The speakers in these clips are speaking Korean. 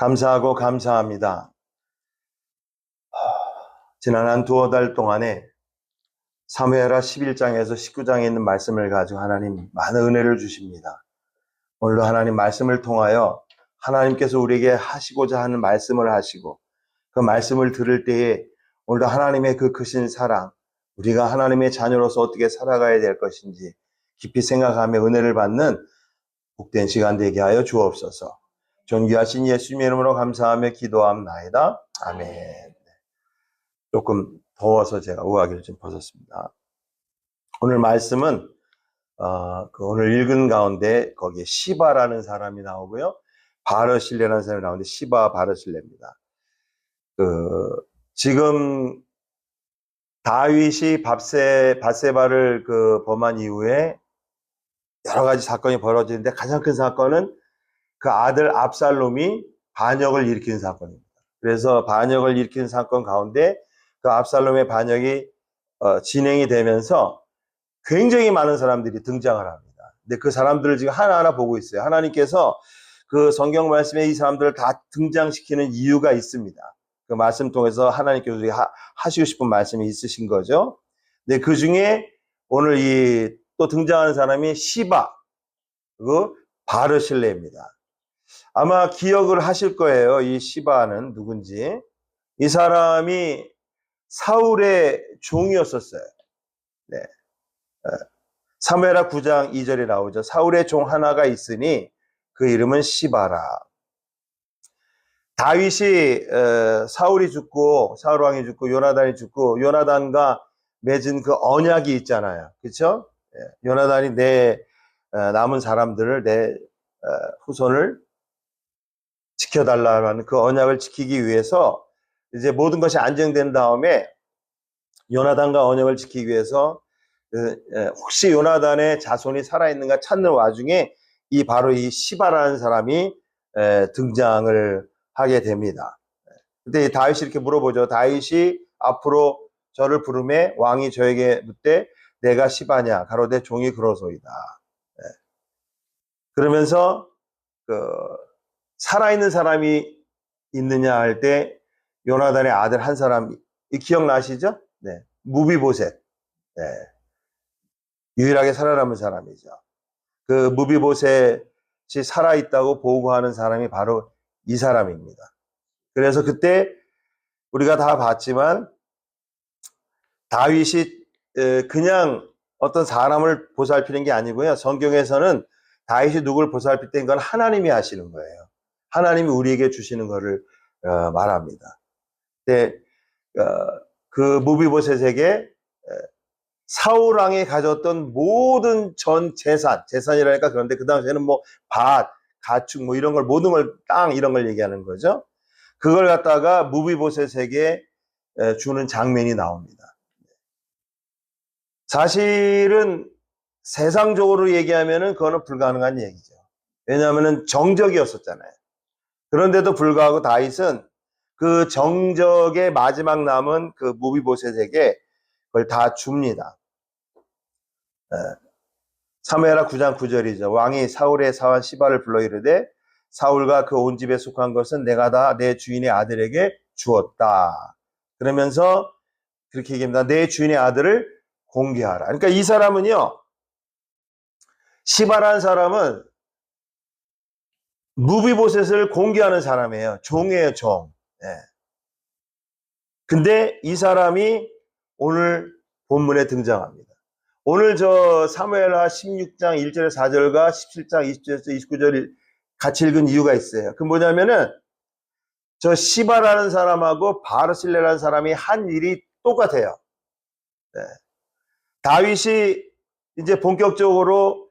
감사하고 감사합니다. 지난 한 두어 달 동안에 사무엘하 11장에서 19장에 있는 말씀을 가지고 하나님 많은 은혜를 주십니다. 오늘도 하나님 말씀을 통하여 하나님께서 우리에게 하시고자 하는 말씀을 하시고 그 말씀을 들을 때에 오늘도 하나님의 그 크신 사랑, 우리가 하나님의 자녀로서 어떻게 살아가야 될 것인지 깊이 생각하며 은혜를 받는 복된 시간 되게 하여 주옵소서. 존귀하신 예수님의 이름으로 감사하며 기도합나이다. 아멘. 조금 더워서 제가 우아기를 좀 벗었습니다. 오늘 말씀은 오늘 읽은 가운데 거기에 시바라는 사람이 나오고요, 바르실레라는 사람이 나오는데 시바 바르실레입니다. 지금 다윗이 밧세바를 범한 이후에 여러 가지 사건이 벌어지는데 가장 큰 사건은 그 아들 압살롬이 반역을 일으킨 사건입니다. 그래서 반역을 일으킨 사건 가운데 그 압살롬의 반역이 진행이 되면서 굉장히 많은 사람들이 등장을 합니다. 근데 그 사람들을 지금 하나하나 보고 있어요. 하나님께서 그 성경 말씀에 이 사람들을 다 등장시키는 이유가 있습니다. 그 말씀 통해서 하나님께서 우리가 하시고 싶은 말씀이 있으신 거죠. 근데 그 중에 오늘 또 등장하는 사람이 시바, 그 바르실레입니다. 아마 기억을 하실 거예요. 이 시바는 누군지. 이 사람이 사울의 종이었었어요. 네. 사무엘하 9장 2절에 나오죠. 사울의 종 하나가 있으니 그 이름은 시바라. 다윗이 사울 왕이 죽고 요나단이 죽고 요나단과 맺은 그 언약이 있잖아요. 그렇죠? 요나단이 내 남은 사람들을 내 후손을 지켜달라는 그 언약을 지키기 위해서 이제 모든 것이 안정된 다음에 요나단과 언약을 지키기 위해서 혹시 요나단의 자손이 살아있는가 찾는 와중에 바로 이 시바라는 사람이 등장을 하게 됩니다. 근데 다윗이 이렇게 물어보죠. 다윗이 앞으로 저를 부르매 왕이 저에게 묻되 내가 시바냐 가로되 종이 그러소이다. 그러면서 살아있는 사람이 있느냐 할 때 요나단의 아들 한 사람 기억나시죠? 네, 무비보셋. 네. 유일하게 살아남은 사람이죠. 그 무비보셋이 살아있다고 보고하는 사람이 바로 이 사람입니다. 그래서 그때 우리가 다 봤지만 다윗이 그냥 어떤 사람을 보살피는 게 아니고요. 성경에서는 다윗이 누굴 보살필 때인 건 하나님이 하시는 거예요. 하나님이 우리에게 주시는 것을 말합니다. 근데 그 무비보셋에게 사울 왕이 가졌던 모든 전 재산이라니까 그런데 그 당시에는 뭐 밭, 가축 뭐 이런 걸 모든 걸 땅 이런 걸 얘기하는 거죠. 그걸 갖다가 무비보셋에게 주는 장면이 나옵니다. 사실은 세상적으로 얘기하면은 그거는 불가능한 얘기죠. 왜냐하면은 정적이었었잖아요. 그런데도 불구하고 다윗은 그 정적의 마지막 남은 그 무비보셋에게 그걸 다 줍니다. 사무엘하 9장 9절이죠. 왕이 사울의 사환 시바를 불러 이르되 사울과 그 온 집에 속한 것은 내가 다 내 주인의 아들에게 주었다. 그러면서 그렇게 얘기합니다. 내 주인의 아들을 공개하라. 그러니까 이 사람은요, 시바라는 사람은 무비보셋을 공개하는 사람이에요. 종이에요, 종. 근데 이 사람이 오늘 본문에 등장합니다. 오늘 저 사무엘하 16장 1절에 4절과 17장 20절에서 29절 같이 읽은 이유가 있어요. 그 뭐냐면은 저 시바라는 사람하고 바르실레라는 사람이 한 일이 똑같아요. 다윗이 이제 본격적으로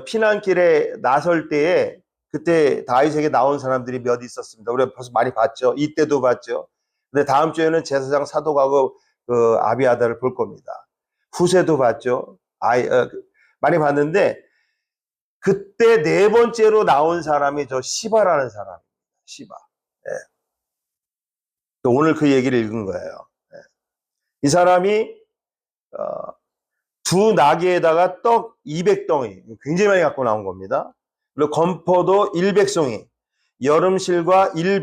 피난길에 나설 때에 그때 다윗에게 나온 사람들이 몇 있었습니다. 우리가 벌써 많이 봤죠. 이때도 봤죠. 근데 다음 주에는 제사장 사독하고 그 아비아다를 볼 겁니다. 후세도 봤죠. 많이 봤는데 그때 네 번째로 나온 사람이 저 시바라는 사람입니다. 시바. 오늘 그 얘기를 읽은 거예요. 이 사람이 두 나귀에다가 떡 200덩이 굉장히 많이 갖고 나온 겁니다. 그리고 건포도 100송이 여름실과 100,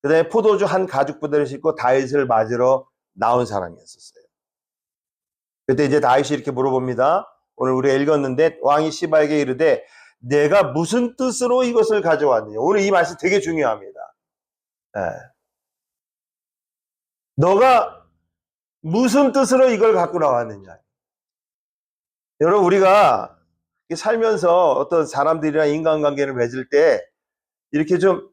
그 다음에 포도주 한 가죽 부대를 싣고 다윗을 맞으러 나온 사람이었었어요. 그때 이제 다윗이 이렇게 물어봅니다. 오늘 우리가 읽었는데 왕이 시바에게 이르되 내가 무슨 뜻으로 이것을 가져왔느냐. 오늘 이 말씀 되게 중요합니다. 네. 너가 무슨 뜻으로 이걸 갖고 나왔느냐. 여러분 우리가 살면서 어떤 사람들이랑 인간관계를 맺을 때 이렇게 좀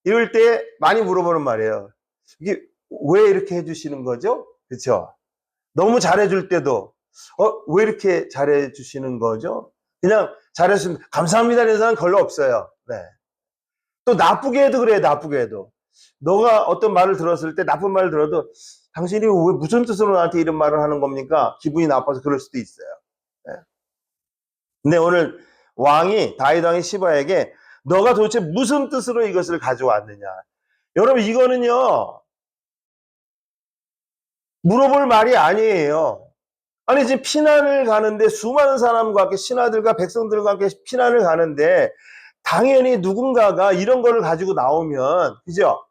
이럴 때 많이 물어보는 말이에요. 이게 왜 이렇게 해주시는 거죠? 그렇죠? 너무 잘해줄 때도 왜 이렇게 잘해주시는 거죠? 그냥 잘해주시면 감사합니다 이런 사람은 별로 없어요. 네. 또 나쁘게 해도 그래요. 나쁘게 해도. 너가 어떤 말을 들었을 때 나쁜 말을 들어도 당신이 왜 무슨 뜻으로 나한테 이런 말을 하는 겁니까? 기분이 나빠서 그럴 수도 있어요. 네. 근데 오늘 다윗 왕이 시바에게 너가 도대체 무슨 뜻으로 이것을 가져왔느냐. 여러분 이거는요 물어볼 말이 아니에요. 아니 지금 피난을 가는데 수많은 사람과 함께 신하들과 백성들과 함께 피난을 가는데 당연히 누군가가 이런 거를 가지고 나오면 그죠?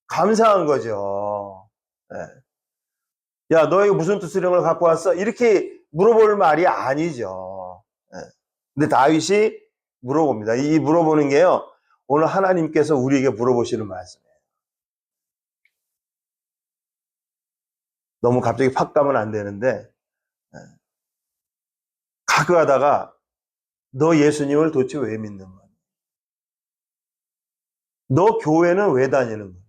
감사한 거죠. 네. 야, 너 이거 무슨 뜻으로 이런 걸 갖고 왔어? 이렇게 물어볼 말이 아니죠. 네. 근데 다윗이 물어봅니다. 이 물어보는 게요. 오늘 하나님께서 우리에게 물어보시는 말씀이에요. 너무 갑자기 팍 가면 안 되는데 가끔 하다가 너 예수님을 도대체 왜 믿는 거야? 너 교회는 왜 다니는 거야?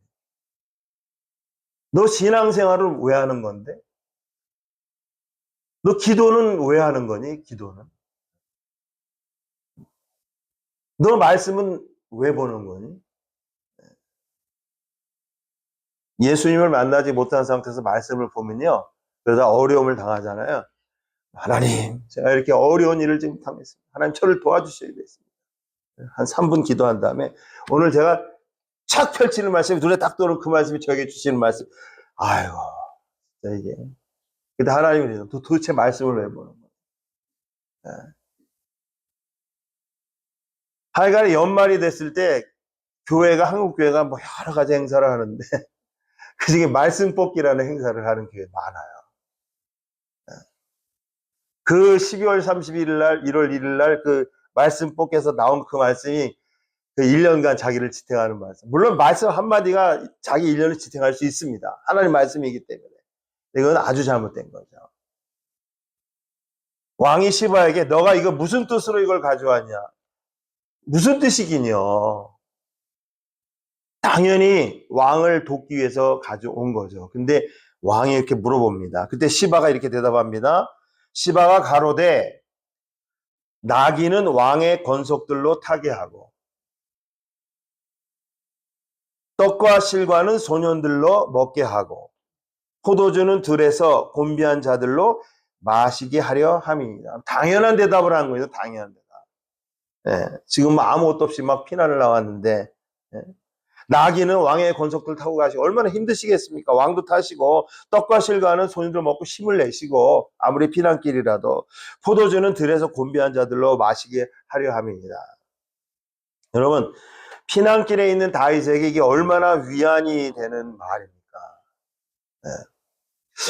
너 신앙생활을 왜 하는 건데? 너 기도는 왜 하는 거니? 기도는? 너 말씀은 왜 보는 거니? 예수님을 만나지 못한 상태에서 말씀을 보면요. 그러다 어려움을 당하잖아요. 하나님, 제가 이렇게 어려운 일을 지금 당했습니다. 하나님 저를 도와주셔야 되겠습니다. 한 3분 기도한 다음에 오늘 제가 착 펼치는 말씀이 눈에 딱 들어오는 그 말씀이 저에게 주시는 말씀. 아이고, 진짜 이게. 근데 하나님이 도대체 말씀을 왜 보는 거예요? 하여간에 연말이 됐을 때 한국 교회가 뭐 여러 가지 행사를 하는데 그 중에 말씀 뽑기라는 행사를 하는 교회 많아요. 그 12월 31일 날, 1월 1일 날 그 말씀 뽑기에서 나온 그 말씀이 그 1년간 자기를 지탱하는 말씀. 물론 말씀 한마디가 자기 1년을 지탱할 수 있습니다. 하나님 말씀이기 때문에. 이건 아주 잘못된 거죠. 왕이 시바에게 너가 이거 무슨 뜻으로 이걸 가져왔냐? 무슨 뜻이긴요? 당연히 왕을 돕기 위해서 가져온 거죠. 근데 왕이 이렇게 물어봅니다. 그때 시바가 이렇게 대답합니다. 시바가 가로되 나귀는 왕의 권속들로 타게 하고 떡과 실과는 소년들로 먹게 하고 포도주는 들에서 곤비한 자들로 마시게 하려 함이니라. 당연한 대답을 한 거예요. 당연한 대답. 지금 아무것도 없이 막 피난을 나왔는데 나귀는 왕의 권속들 타고 가시고 얼마나 힘드시겠습니까? 왕도 타시고 떡과 실과는 소년들 먹고 힘을 내시고 아무리 피난길이라도 포도주는 들에서 곤비한 자들로 마시게 하려 함이니라. 여러분 피난길에 있는 다윗에게 이게 얼마나 위안이 되는 말입니까?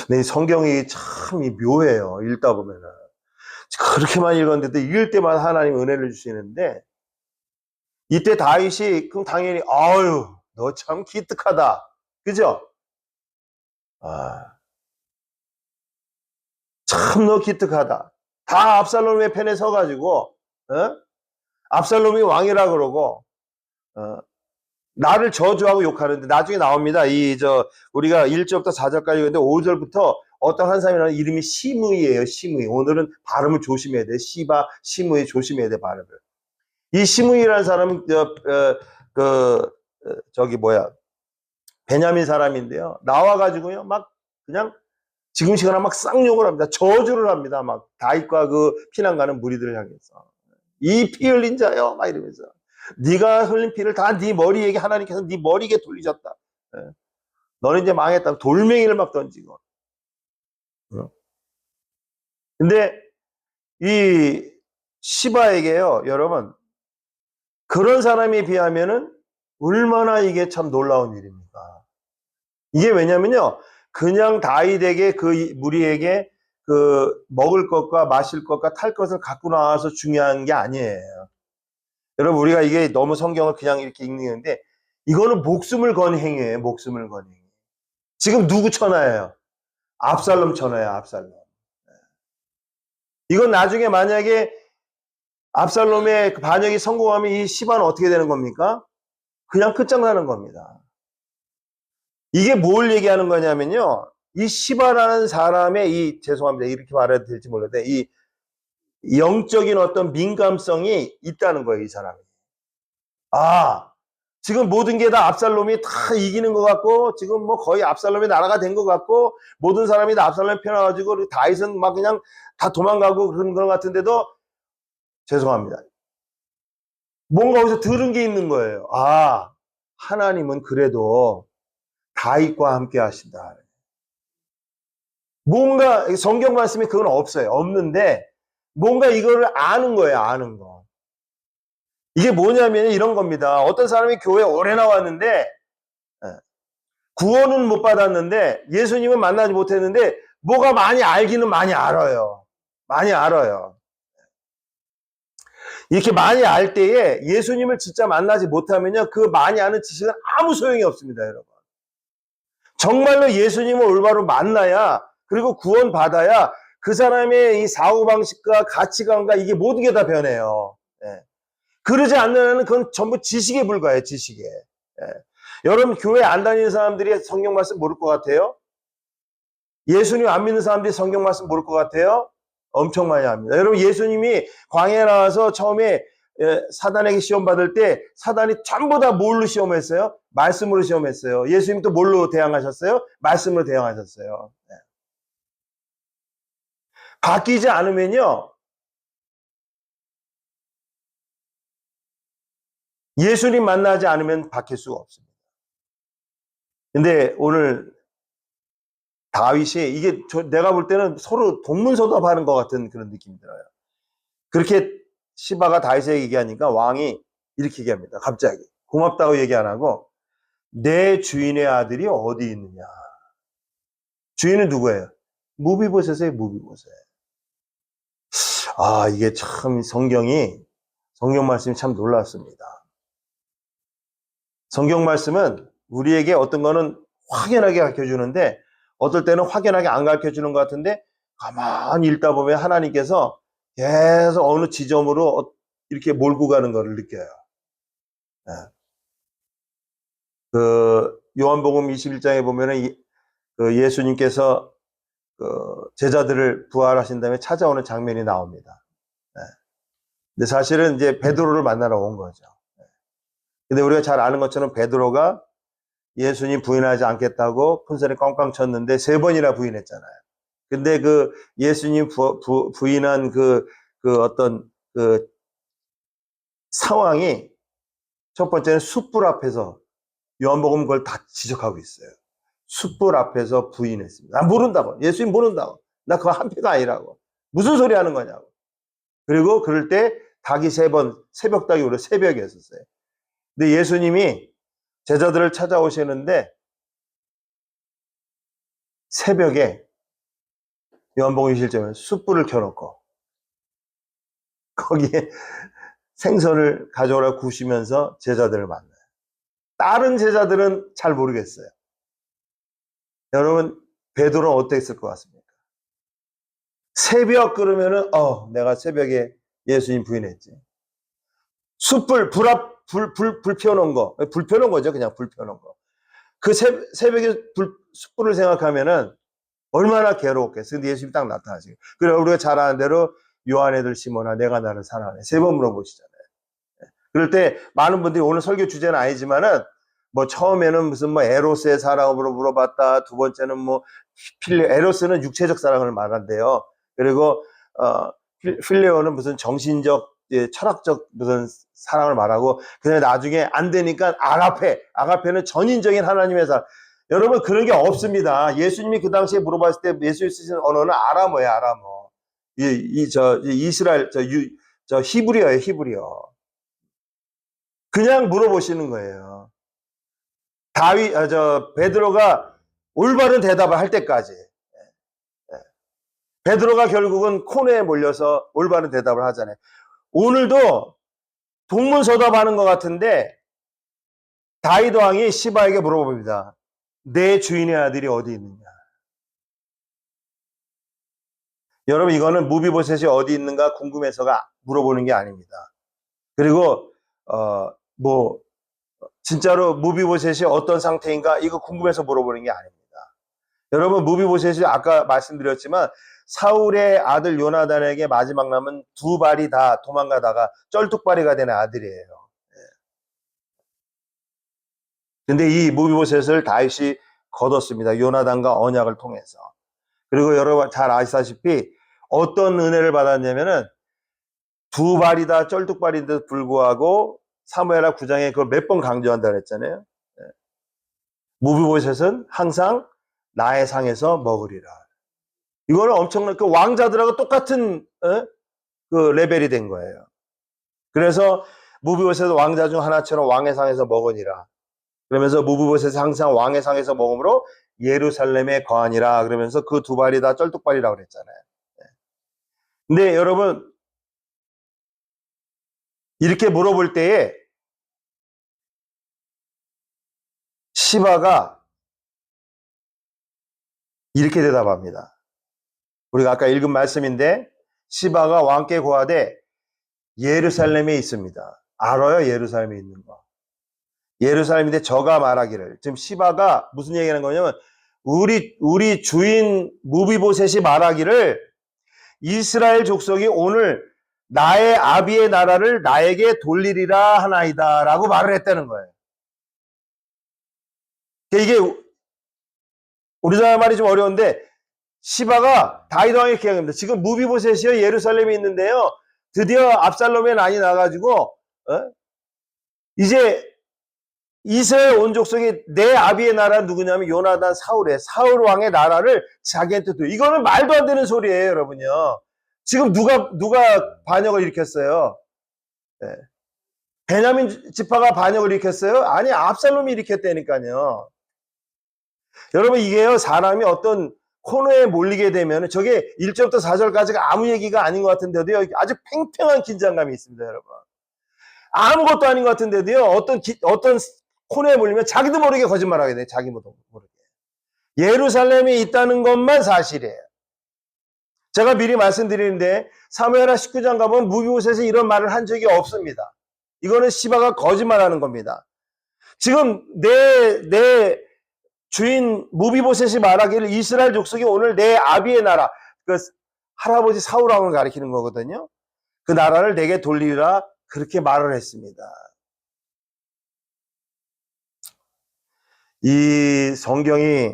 근데 성경이 참 묘해요. 읽다 보면은 그렇게만 읽었는데도 읽을 때마다 하나님 은혜를 주시는데 이때 다윗이 그럼 당연히 아유 너 참 기특하다. 그죠? 참 너 기특하다. 다 압살롬의 편에 서가지고 압살롬이 왕이라 그러고 나를 저주하고 욕하는데 나중에 나옵니다. 우리가 1절부터 4절까지 읽는데 5절부터 어떤 한 사람이라는 이름이 시므이예요. 시므이. 오늘은 발음을 조심해야 돼. 시므이 조심해야 돼 발음을. 이 시므이라는 사람은 베냐민 사람인데요. 나와가지고요 막 그냥 지금 시간에 막 쌍욕을 합니다. 저주를 합니다. 막 다윗과 그 피난 가는 무리들을 향해서 이 피 흘린 자요 막 이러면서 네가 흘린 피를 다 네 머리에게 하나님께서 네 머리에 돌리셨다. 너는 이제 망했다. 돌멩이를 막 던지고. 근데 이 시바에게요, 여러분 그런 사람에 비하면은 얼마나 이게 참 놀라운 일입니까? 이게 왜냐면요, 그냥 다윗에게 그 무리에게 그 먹을 것과 마실 것과 탈 것을 갖고 나와서 중요한 게 아니에요. 여러분, 우리가 이게 너무 성경을 그냥 이렇게 읽는데, 이거는 목숨을 건 행위예요. 목숨을 건 행위. 지금 누구 천하예요? 압살롬 천하예요. 압살롬. 이건 나중에 만약에 압살롬의 그 반역이 성공하면 이 시바는 어떻게 되는 겁니까? 그냥 끝장나는 겁니다. 이게 뭘 얘기하는 거냐면요, 이 시바라는 사람의 이, 죄송합니다, 이렇게 말해도 될지 몰라도 이 영적인 어떤 민감성이 있다는 거예요, 이 사람이. 아, 지금 모든 게 다 압살롬이 다 이기는 것 같고, 지금 뭐 거의 압살롬이 나라가 된 것 같고, 모든 사람이 다 압살롬 편나가지고 다윗은 막 그냥 다 도망가고 그런 것 같은데도, 죄송합니다, 뭔가 어디서 들은 게 있는 거예요. 아, 하나님은 그래도 다윗과 함께 하신다. 뭔가 성경 말씀에 그건 없어요. 없는데 뭔가 이거를 아는 거예요. 아는 거. 이게 뭐냐면 이런 겁니다. 어떤 사람이 교회에 오래 나왔는데 구원은 못 받았는데 예수님은 만나지 못했는데 뭐가 많이 알기는 많이 알아요. 많이 알아요. 이렇게 많이 알 때에 예수님을 진짜 만나지 못하면요, 그 많이 아는 지식은 아무 소용이 없습니다, 여러분. 정말로 예수님을 올바로 만나야, 그리고 구원 받아야 그 사람의 이 사고방식과 가치관과 이게 모든 게 다 변해요. 예. 그러지 않는 한은 그건 전부 지식에 불과해요, 지식에. 예. 여러분, 교회 안 다니는 사람들이 성경 말씀 모를 것 같아요? 예수님 안 믿는 사람들이 성경 말씀 모를 것 같아요? 엄청 많이 합니다. 여러분, 예수님이 광야에 나와서 처음에 사단에게 시험 받을 때 사단이 전부 다 뭘로 시험했어요? 말씀으로 시험했어요. 예수님 또 뭘로 대항하셨어요? 말씀으로 대항하셨어요. 네. 바뀌지 않으면요, 예수님 만나지 않으면 바뀔 수가 없습니다. 근데 오늘 다윗이 이게 내가 볼 때는 서로 동문서답하는 것 같은 그런 느낌이 들어요. 그렇게 시바가 다윗에게 얘기하니까 왕이 이렇게 얘기합니다. 갑자기 고맙다고 얘기 안 하고, 내 주인의 아들이 어디 있느냐. 주인은 누구예요? 무비보셋이에요. 무비보셋. 아, 이게 참 성경 말씀이 참 놀랐습니다. 성경 말씀은 우리에게 어떤 거는 확연하게 가르쳐주는데 어떨 때는 확연하게 안 가르쳐주는 것 같은데, 가만히 읽다 보면 하나님께서 계속 어느 지점으로 이렇게 몰고 가는 것을 느껴요. 그 요한복음 21장에 보면은 그 예수님께서 그 제자들을 부활하신 다음에 찾아오는 장면이 나옵니다. 근데 사실은 이제 베드로를 만나러 온 거죠. 근데 우리가 잘 아는 것처럼 베드로가 예수님 부인하지 않겠다고 큰소리 꽝꽝 쳤는데 3번이나 부인했잖아요. 근데 그 예수님 부인한 그 어떤 그 상황이, 첫 번째는 숯불 앞에서, 요한복음 그걸 다 지적하고 있어요. 숯불 앞에서 부인했습니다. 나 모른다고. 예수님 모른다고. 나 그거 한패가 아니라고. 무슨 소리 하는 거냐고. 그리고 그럴 때 닭이 3번, 새벽 닭이 우리 새벽이었어요. 근데 예수님이 제자들을 찾아오시는데 새벽에 요한복음 21장에 숯불을 켜놓고 거기에 생선을 가져오라 구시면서 제자들을 만나요. 다른 제자들은 잘 모르겠어요. 여러분, 베드로는 어땠을 것 같습니까? 새벽 그러면은 내가 새벽에 예수님 부인했지. 숯불 불 펴놓은 거, 불 펴놓은 거죠. 그냥 불 펴놓은 거. 그 새벽에 숯불을 생각하면은 얼마나 괴로웠겠어요. 근데 예수님 딱 나타나시고, 그래 우리가 잘 아는 대로 요한애들 시몬아 내가 나를 사랑하네 3번 물어보시잖아요. 그럴 때 많은 분들이, 오늘 설교 주제는 아니지만은 뭐 처음에는 무슨 뭐 에로스의 사랑으로 물어봤다, 두 번째는 뭐 에로스는 육체적 사랑을 말한대요. 그리고 필레오는 무슨 정신적, 철학적 무슨 사랑을 말하고, 그다음에 나중에 안 되니까 아가페는 전인적인 하나님의 사랑. 여러분, 그런 게 없습니다. 예수님이 그 당시에 물어봤을 때 예수님이 쓰신 언어는 아람어예요. 아람어. 이스라엘 히브리어예요. 히브리어. 그냥 물어보시는 거예요. 베드로가 올바른 대답을 할 때까지. 베드로가 결국은 코너에 몰려서 올바른 대답을 하잖아요. 오늘도 동문서답하는 것 같은데 다윗 왕이 시바에게 물어봅니다. 내 주인의 아들이 어디 있느냐? 여러분, 이거는 무비보셋이 어디 있는가 궁금해서가 물어보는 게 아닙니다. 그리고 진짜로 무비보셋이 어떤 상태인가 이거 궁금해서 물어보는 게 아닙니다. 여러분, 무비보셋이 아까 말씀드렸지만 사울의 아들 요나단에게 마지막 남은 두 발이 다 도망가다가 쩔뚝발이가 된 아들이에요. 근데 이 무비보셋을 다윗이 거뒀습니다. 요나단과 언약을 통해서. 그리고 여러분 잘 아시다시피 어떤 은혜를 받았냐면은 두 발이 다 쩔뚝발인데도 불구하고 사무엘하 9장에 그걸 몇 번 강조한다 그랬잖아요. 무비보셋은 항상 나의 상에서 먹으리라. 이거는 엄청난 그 왕자들하고 똑같은 그 레벨이 된 거예요. 그래서 무비보셋은 왕자 중 하나처럼 왕의 상에서 먹으니라. 그러면서 무비보셋이 항상 왕의 상에서 먹음으로 예루살렘에 거하니라. 그러면서 그 두 발이 다 쩔뚝발이라고 그랬잖아요. 근데 여러분 이렇게 물어볼 때에 시바가 이렇게 대답합니다. 우리가 아까 읽은 말씀인데 시바가 왕께 고하되 예루살렘에 있습니다. 알아요? 예루살렘에 있는 거. 예루살렘인데 저가 말하기를. 지금 시바가 무슨 얘기하는 거냐면 우리 주인 무비보셋이 말하기를 이스라엘 족속이 오늘 나의 아비의 나라를 나에게 돌리리라 하나이다 라고 말을 했다는 거예요. 이게 우리나라 말이 좀 어려운데 시바가 다윗 왕의 계획입니다. 지금 무비보셋이요 예루살렘에 있는데요. 드디어 압살롬의 난이 나가지고 이제 이스라엘 온 족속이 내 아비의 나라 누구냐면 요나단 사울 왕의 나라를 자기한테 둬. 이거는 말도 안 되는 소리예요, 여러분요. 지금 누가 반역을 일으켰어요? 네. 베냐민 지파가 반역을 일으켰어요? 아니, 압살롬이 일으켰다니까요. 여러분, 이게요, 사람이 어떤 코너에 몰리게 되면 저게 1절부터 4절까지가 아무 얘기가 아닌 것 같은데도요, 아주 팽팽한 긴장감이 있습니다, 여러분. 아무것도 아닌 것 같은데도요, 어떤 코너에 몰리면 자기도 모르게 거짓말하게 돼요. 자기도 모르게. 예루살렘에 있다는 것만 사실이에요. 제가 미리 말씀드리는데 사무엘하 19장 가보면 무비보셋이 이런 말을 한 적이 없습니다. 이거는 시바가 거짓말하는 겁니다. 지금 내 주인 무비보셋이 말하기를 이스라엘 족속이 오늘 내 아비의 나라, 그 할아버지 사울 왕을 가리키는 거거든요. 그 나라를 내게 돌리라 그렇게 말을 했습니다. 이 성경이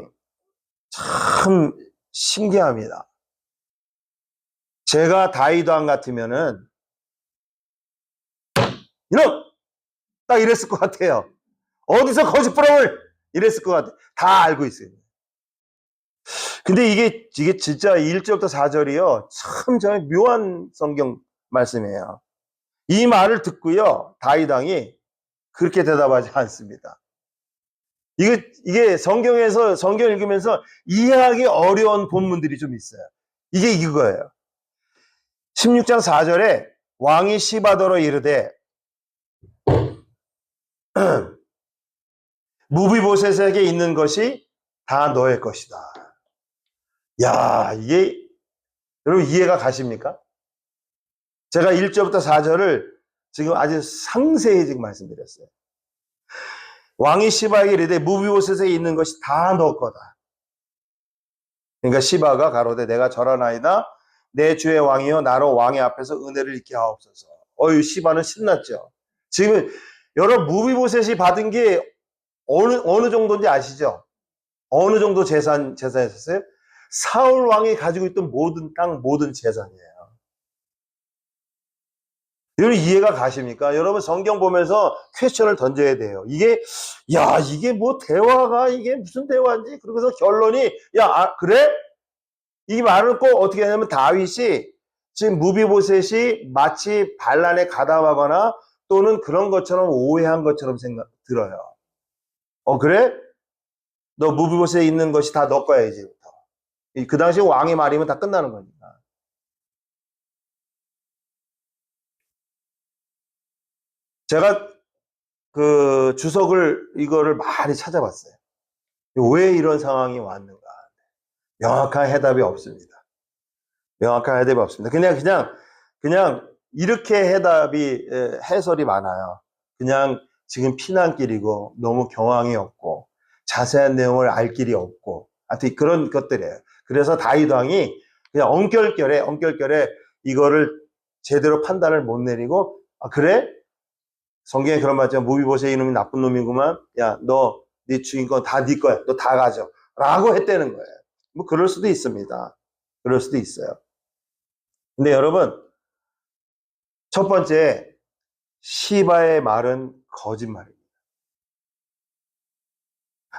참 신기합니다. 제가 다윗 왕 같으면은 이놈! 딱 이랬을 것 같아요. 어디서 거짓부렁을 이랬을 것 같아요. 다 알고 있어요. 근데 이게 진짜 1절부터 4절이요. 참 정말 묘한 성경 말씀이에요. 이 말을 듣고요. 다윗 왕이 그렇게 대답하지 않습니다. 이게 성경 읽으면서 이해하기 어려운 본문들이 좀 있어요. 이게 이거예요. 16장 4절에 왕이 시바더러 이르되 무비보셋에게 있는 것이 다 너의 것이다. 야, 이게 여러분 이해가 가십니까? 제가 1절부터 4절을 지금 아주 상세히 지금 말씀드렸어요. 왕이 시바에게 이르되 무비보셋에게 있는 것이 다 너 거다. 그러니까 시바가 가로되 내가 절하나이다. 내 주의 왕이여 나로 왕의 앞에서 은혜를 입게 하옵소서. 시바는 신났죠. 지금 여러분 무비보셋이 받은 게 어느 정도인지 아시죠? 어느 정도 재산이었어요? 사울 왕이 가지고 있던 모든 땅, 모든 재산이에요. 여러분 이해가 가십니까? 여러분 성경 보면서 퀘스천을 던져야 돼요. 이게 뭐 대화가 이게 무슨 대화인지. 그러고서 결론이 그래? 이 말을 꼭 어떻게 하냐면 다윗이 지금 무비보셋이 마치 반란에 가담하거나 또는 그런 것처럼 오해한 것처럼 들어요. 그래? 너 무비보스에 있는 것이 다 너 거야, 이제부터. 그 당시 왕의 말이면 다 끝나는 거니까. 제가 그 주석을 이거를 많이 찾아봤어요. 왜 이런 상황이 왔는가? 명확한 해답이 없습니다. 명확한 해답이 없습니다. 그냥 이렇게 해답이 해설이 많아요. 그냥 지금 피난길이고 너무 경황이 없고 자세한 내용을 알 길이 없고 하여튼 그런 것들이에요. 그래서 다윗 왕이 그냥 엉결결에 이거를 제대로 판단을 못 내리고 그래? 성경에 그런 말 있잖아. 무비보세 이놈이 나쁜 놈이구만. 야, 너 네 주인공 다 네 거야. 너 다 가져. 라고 했다는 거예요. 뭐 그럴 수도 있습니다. 그럴 수도 있어요. 근데 여러분, 첫 번째 시바의 말은 거짓말입니다.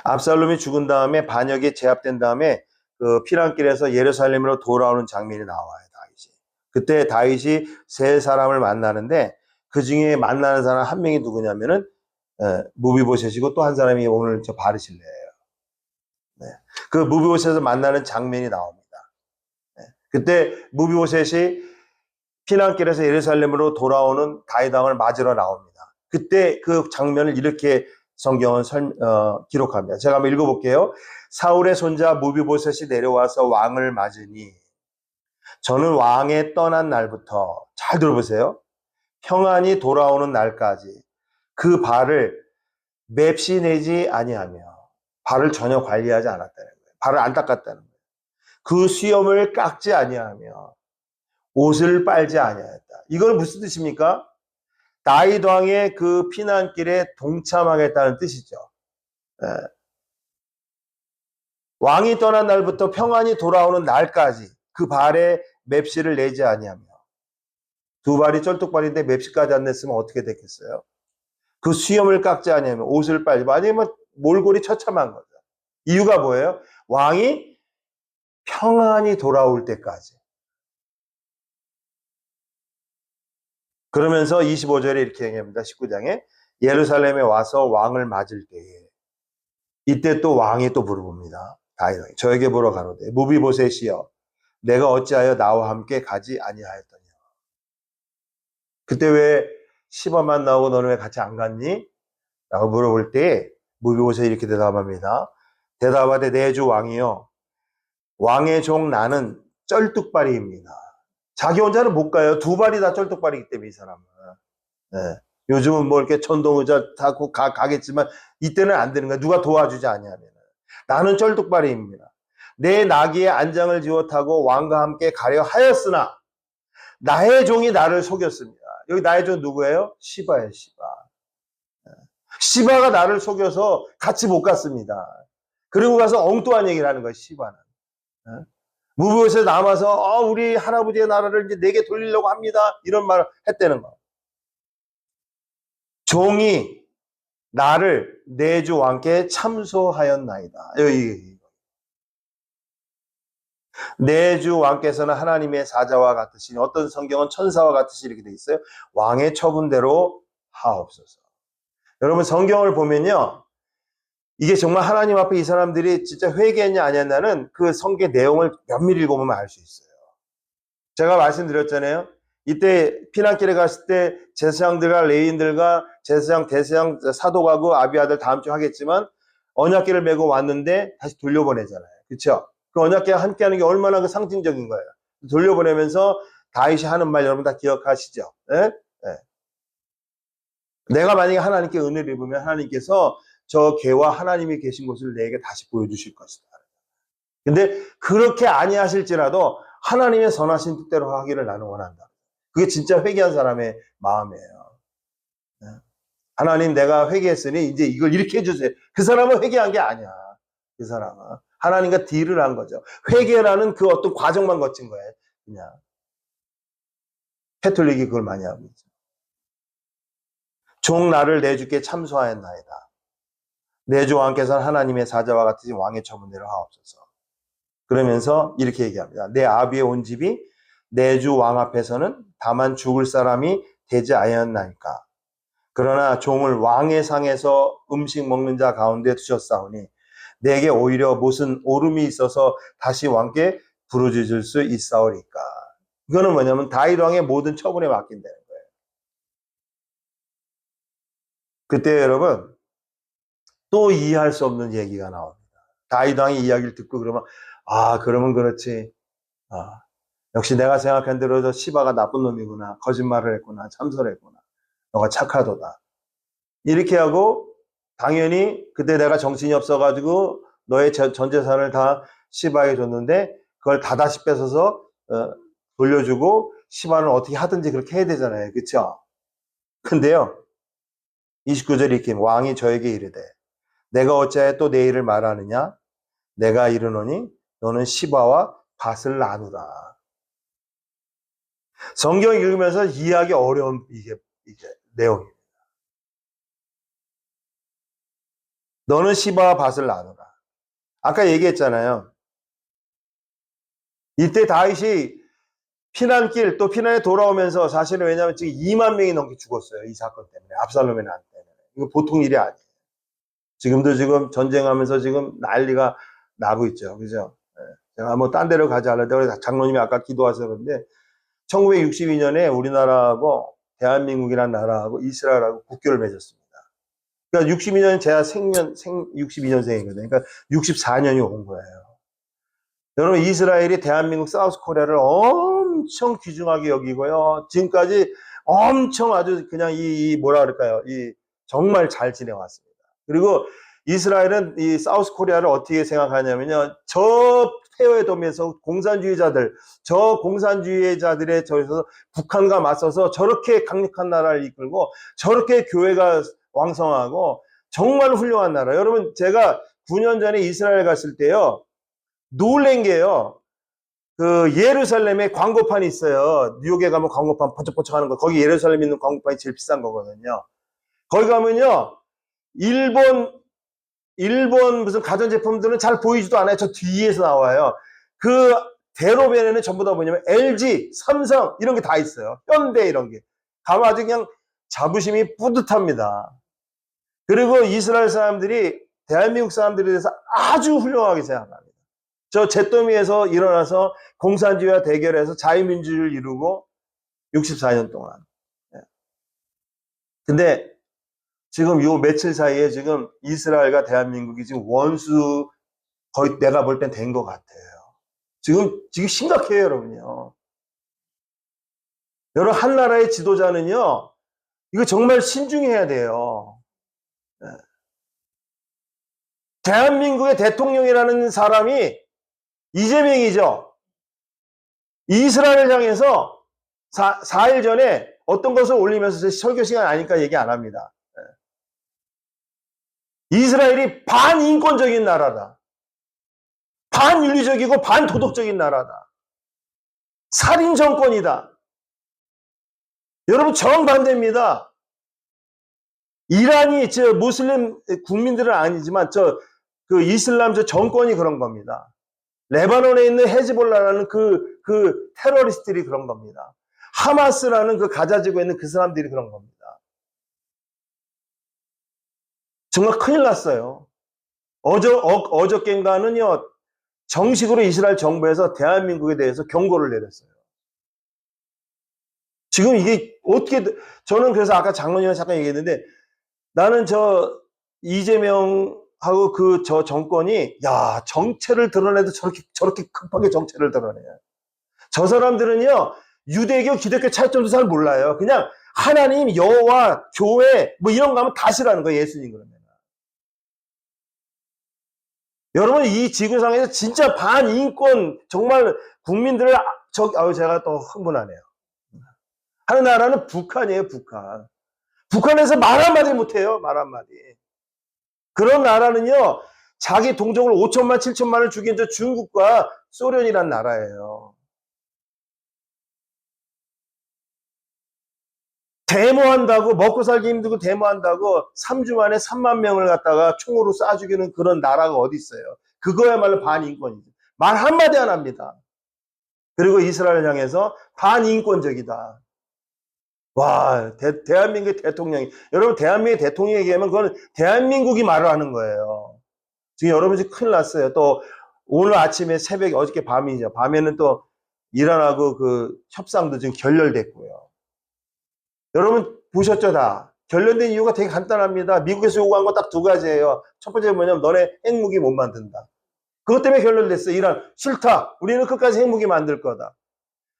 압살롬이 죽은 다음에 반역이 제압된 다음에 그 피난길에서 예루살렘으로 돌아오는 장면이 나와요. 다윗이. 그때 다윗이 세 사람을 만나는데 그 중에 만나는 사람 한 명이 누구냐면은 무비보셋이고 또 한 사람이 오늘 저 바르실레예요. 네. 그 무비보셋을 만나는 장면이 나옵니다. 네. 그때 무비보셋이 피난길에서 예루살렘으로 돌아오는 다윗 왕을 맞으러 나옵니다. 그때 그 장면을 이렇게 성경은 기록합니다. 제가 한번 읽어볼게요. 사울의 손자 무비보셋이 내려와서 왕을 맞으니 저는 왕에 떠난 날부터 잘 들어보세요. 평안히 돌아오는 날까지 그 발을 맵시 내지 아니하며 발을 전혀 관리하지 않았다는 거예요. 발을 안 닦았다는 거예요. 그 수염을 깎지 아니하며 옷을 빨지 아니하였다. 이건 무슨 뜻입니까? 다윗 왕의 그 피난길에 동참하겠다는 뜻이죠. 예. 왕이 떠난 날부터 평안히 돌아오는 날까지 그 발에 맵시를 내지 아니하며 두 발이 쩔뚝발인데 맵시까지 안 냈으면 어떻게 됐겠어요? 그 수염을 깎지 아니하며 옷을 빨지 아니면 몰골이 처참한 거죠. 이유가 뭐예요? 왕이 평안히 돌아올 때까지. 그러면서 25절에 이렇게 얘기합니다. 19장에 예루살렘에 와서 왕을 맞을 때에 이때 또 왕이 또 물어봅니다. 다윗 왕이 저에게 보러 가로되 무비보셋이여 내가 어찌하여 나와 함께 가지 아니하였더냐. 그때 왜 시바만 나오고 너는 왜 같이 안 갔니? 라고 물어볼 때 무비보셋이 이렇게 대답합니다. 대답하되 내 주 왕이여 왕의 종 나는 쩔뚝발이입니다. 자기 혼자는 못 가요. 두 발이 다 쩔뚝발이기 때문에 이 사람은. 네. 요즘은 뭐 이렇게 천동의자 타고 가겠지만 이때는 안 되는 거야. 누가 도와주지 않냐면 나는 쩔뚝발이입니다. 내 나귀의 안장을 지워 타고 왕과 함께 가려 하였으나 나의 종이 나를 속였습니다. 여기 나의 종 누구예요? 시바예요. 시바. 시바가 나를 속여서 같이 못 갔습니다. 그리고 가서 엉뚱한 얘기를 하는 거예요. 시바는. 무비보셋에 남아서 우리 할아버지의 나라를 이제 내게 돌리려고 합니다. 이런 말을 했다는 거. 종이 나를 내 주 왕께 참소하였나이다. 내 주 왕께서는 하나님의 사자와 같으시니 어떤 성경은 천사와 같으시 이렇게 돼 있어요. 왕의 처분대로 하옵소서. 여러분 성경을 보면요. 이게 정말 하나님 앞에 이 사람들이 진짜 회개했냐 안 했냐는 그 성경 내용을 면밀히 읽어보면 알 수 있어요. 제가 말씀드렸잖아요. 이때 피난길에 갔을 때 제사장들과 레위인들과 제사장, 대제사장, 사독하고 아비아들 다음 주 하겠지만 언약궤를 메고 왔는데 다시 돌려보내잖아요. 그렇죠? 그 언약궤와 함께하는 게 얼마나 그 상징적인 거예요. 돌려보내면서 다윗이 하는 말 여러분 다 기억하시죠? 네? 네. 내가 만약에 하나님께 은혜를 입으면 하나님께서 저 개와 하나님이 계신 곳을 내게 다시 보여주실 것이다. 근데 그렇게 아니하실지라도 하나님의 선하신 뜻대로 하기를 나는 원한다. 그게 진짜 회개한 사람의 마음이에요. 하나님 내가 회개했으니 이제 이걸 이렇게 해주세요. 그 사람은 회개한 게 아니야. 그 사람은 하나님과 딜을 한 거죠. 회개라는 그 어떤 과정만 거친 거예요. 그냥 캐톨릭이 그걸 많이 하고 있죠. 종 나를 내 주께 참소하였나이다. 내 주 왕께서는 하나님의 사자와 같으신 왕의 처분대로 하옵소서. 그러면서 이렇게 얘기합니다. 내 아비의 온 집이 내 주 왕 앞에서는 다만 죽을 사람이 되지 아니었나이까. 그러나 종을 왕의 상에서 음식 먹는 자 가운데 두셨사오니 내게 오히려 무슨 오름이 있어서 다시 왕께 부르짖을 수 있사오리까. 이거는 뭐냐면 다윗 왕의 모든 처분에 맡긴다는 거예요. 그때 여러분 또 이해할 수 없는 얘기가 나옵니다. 다윗 왕의 이야기를 듣고 그러면 그러면 그렇지. 역시 내가 생각한 대로 저 시바가 나쁜 놈이구나. 거짓말을 했구나. 참설을 했구나. 너가 착하도다. 이렇게 하고 당연히 그때 내가 정신이 없어가지고 너의 전 재산을 다 시바에게 줬는데 그걸 다시 뺏어서 돌려주고 시바는 어떻게 하든지 그렇게 해야 되잖아요. 그렇죠? 근데요. 29절에 이렇게 왕이 저에게 이르되 내가 어찌하여 또 내 일을 말하느냐? 내가 이르노니 너는 시바와 밭을 나누라. 성경 읽으면서 이해하기 어려운 이게 내용이에요. 너는 시바와 밭을 나누라. 아까 얘기했잖아요. 이때 다윗이 피난길 또 피난에 돌아오면서 사실은 왜냐하면 지금 2만 명이 넘게 죽었어요. 이 사건 때문에. 압살롬의 난 때문에. 이거 보통 일이 아니에요. 지금도 지금 전쟁하면서 지금 난리가 나고 있죠. 그죠? 제가 뭐 딴 데로 가지 않을때 장로님이 아까 기도하셨는데 1962년에 우리나라하고 대한민국이라는 나라하고 이스라엘하고 국교를 맺었습니다. 그러니까 62년 제가 62년생이거든요. 그러니까 64년이 온 거예요. 여러분 이스라엘이 대한민국 사우스 코리아를 엄청 귀중하게 여기고요. 지금까지 엄청 아주 그냥 뭐라 그럴까요? 정말 잘 지내왔습니다. 그리고 이스라엘은 이 사우스 코리아를 어떻게 생각하냐면요. 저 폐허의 도면에서 공산주의자들의 저에서 북한과 맞서서 저렇게 강력한 나라를 이끌고 저렇게 교회가 왕성하고 정말 훌륭한 나라. 여러분 제가 9년 전에 이스라엘 갔을 때요. 놀란 게요. 그 예루살렘에 광고판이 있어요. 뉴욕에 가면 광고판 번쩍번쩍 하는 거. 거기 예루살렘에 있는 광고판이 제일 비싼 거거든요. 거기 가면요. 일본 무슨 가전제품들은 잘 보이지도 않아요. 저 뒤에서 나와요. 그 대로변에는 전부 다 뭐냐면 LG, 삼성 이런 게 다 있어요. 현대 이런 게. 가면 아주 그냥 자부심이 뿌듯합니다. 그리고 이스라엘 사람들이 대한민국 사람들에 대해서 아주 훌륭하게 생각합니다. 저 잿더미에서 일어나서 공산주의와 대결해서 자유민주주의를 이루고 64년 동안. 근데 지금 요 며칠 사이에 지금 이스라엘과 대한민국이 지금 원수 거의 내가 볼 땐 된 것 같아요. 지금 심각해요, 여러분요. 여러분 한 나라의 지도자는요. 이거 정말 신중해야 돼요. 대한민국의 대통령이라는 사람이 이재명이죠. 이스라엘을 향해서 4일 전에 어떤 것을 올리면서 제 설교 시간 아니까 얘기 안 합니다. 이스라엘이 반인권적인 나라다. 반윤리적이고 반도덕적인 나라다. 살인 정권이다. 여러분 정반대입니다. 이란이 저 무슬림 국민들은 아니지만 그 이슬람 저 정권이 그런 겁니다. 레바논에 있는 헤즈볼라라는 그 테러리스트들이 그런 겁니다. 하마스라는 그 가자 지구에 있는 그 사람들이 그런 겁니다. 정말 큰일 났어요. 어저께인가는요, 정식으로 이스라엘 정부에서 대한민국에 대해서 경고를 내렸어요. 지금 이게 어떻게, 저는 그래서 아까 장로님이 잠깐 얘기했는데, 나는 이재명하고 저 정권이, 정체를 드러내도 저렇게 급하게 정체를 드러내요. 저 사람들은요, 유대교, 기독교 차이점도 잘 몰라요. 그냥 하나님, 여호와, 교회, 뭐 이런 거 하면 다 싫어하는 거예요, 예수님 그러면. 여러분, 이 지구상에서 진짜 반인권, 정말 국민들을, 제가 또 흥분하네요. 하는 나라는 북한이에요, 북한. 북한에서 말 한마디 못해요, 말 한마디. 그런 나라는요, 자기 동족을 5천만, 7천만을 죽인 저 중국과 소련이란 나라예요. 데모한다고, 먹고 살기 힘들고 데모한다고 3주 만에 3만 명을 갖다가 총으로 쏴 죽이는 그런 나라가 어디 있어요. 그거야말로 반인권이죠. 말 한마디 안 합니다. 그리고 이스라엘 향해서 반인권적이다. 와, 대한민국 대통령이, 여러분, 대한민국 대통령이 얘기하면 그건 대한민국이 말을 하는 거예요. 지금 여러분 지금 큰일 났어요. 또 오늘 아침에 새벽에 어저께 밤이죠. 밤에는 또 이란하고 그 협상도 지금 결렬됐고요. 여러분 보셨죠 다? 결렬된 이유가 되게 간단합니다. 미국에서 요구한 거 딱 두 가지예요. 첫 번째는 뭐냐면 너네 핵무기 못 만든다. 그것 때문에 결렬됐어요. 이란 싫다. 우리는 끝까지 핵무기 만들 거다.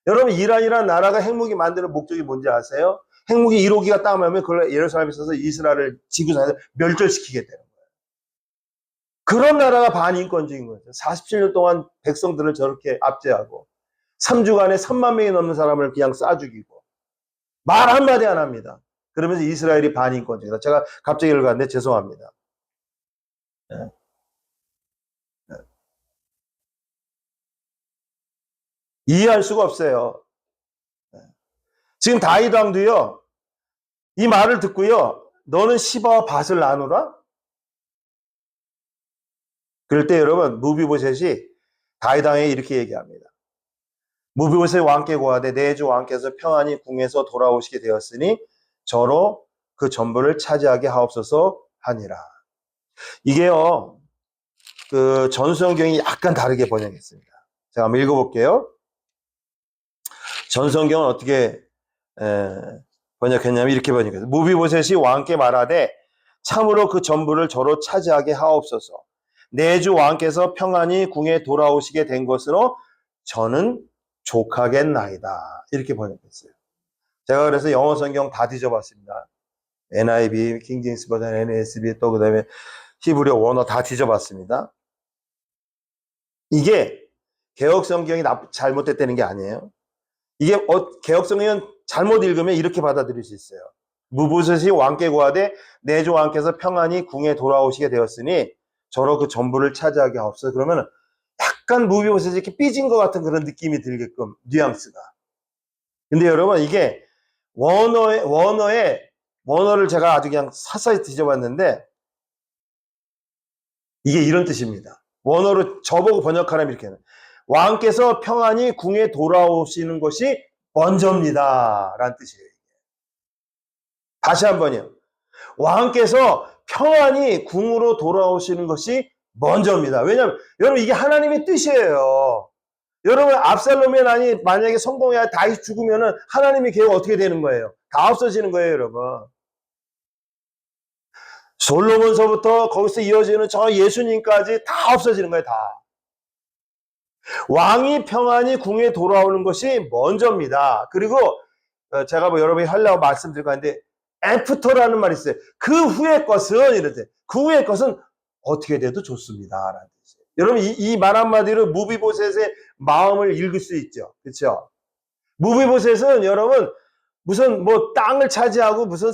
여러분 이란이라는 나라가 핵무기 만드는 목적이 뭔지 아세요? 핵무기 1호기가 따면 그걸 예루살렘에 있어서 이스라엘을 지구상에서 멸절시키게 돼요. 그런 나라가 반인권적인 거죠. 47년 동안 백성들을 저렇게 압제하고 3주간에 3만 명이 넘는 사람을 그냥 쏴 죽이고 말 한마디 안 합니다. 그러면서 이스라엘이 반인권적이다. 제가 갑자기 읽었는데 죄송합니다. 네. 네. 이해할 수가 없어요. 네. 지금 다윗 왕도요. 이 말을 듣고요. 너는 시바와 밭을 나누라? 그럴 때 여러분 무비보셋이 다윗 왕에게 이렇게 얘기합니다. 무비보셋 왕께 고하되 내 주 왕께서 평안히 궁에서 돌아오시게 되었으니 저로 그 전부를 차지하게 하옵소서 하니라. 이게요, 그 전성경이 약간 다르게 번역했습니다. 제가 한번 읽어볼게요. 전성경은 어떻게 번역했냐면 이렇게 번역했어요. 무비보셋이 왕께 말하되 참으로 그 전부를 저로 차지하게 하옵소서. 내 주 왕께서 평안히 궁에 돌아오시게 된 것으로 저는 족하겠나이다. 이렇게 번역했어요. 제가 그래서 영어 성경 다 뒤져봤습니다. NIV, 킹제임스 버전, NASB, 또 그 다음에 히브리어 원어 다 뒤져봤습니다. 이게 개혁 성경이 잘못됐다는 게 아니에요. 이게 개혁 성경은 잘못 읽으면 이렇게 받아들일 수 있어요. 무비보셋이 왕께 고하되 내 주 왕께서 평안히 궁에 돌아오시게 되었으니 저로 그 전부를 차지하게 하옵소서. 그러면 약간 무비보셋이 이렇게 삐진 것 같은 그런 느낌이 들게끔 뉘앙스가. 근데 여러분 이게 원어를 제가 아주 그냥 사사히 뒤져봤는데 이게 이런 뜻입니다. 원어로 저보고 번역하라면 이렇게 해요. 왕께서 평안히 궁에 돌아오시는 것이 먼저입니다. 라는 뜻이에요. 다시 한번요. 왕께서 평안히 궁으로 돌아오시는 것이 먼저입니다. 왜냐하면 여러분 이게 하나님의 뜻이에요. 여러분 압살롬의 난이 만약에 성공해야 다윗 죽으면은 하나님의 계획 어떻게 되는 거예요? 다 없어지는 거예요, 여러분. 솔로몬서부터 거기서 이어지는 저 예수님까지 다 없어지는 거예요, 다. 왕이 평안히 궁에 돌아오는 것이 먼저입니다. 그리고 제가 뭐 여러분이 하려고 말씀드릴 건데 애프터라는 말이 있어요. 그 후의 것은 이렇게 그 후의 것은 어떻게 돼도 좋습니다. 라는 뜻이에요. 여러분 이 말 한마디로 무비보셋의 마음을 읽을 수 있죠. 그렇죠? 무비보셋은 여러분 무슨 뭐 땅을 차지하고 무슨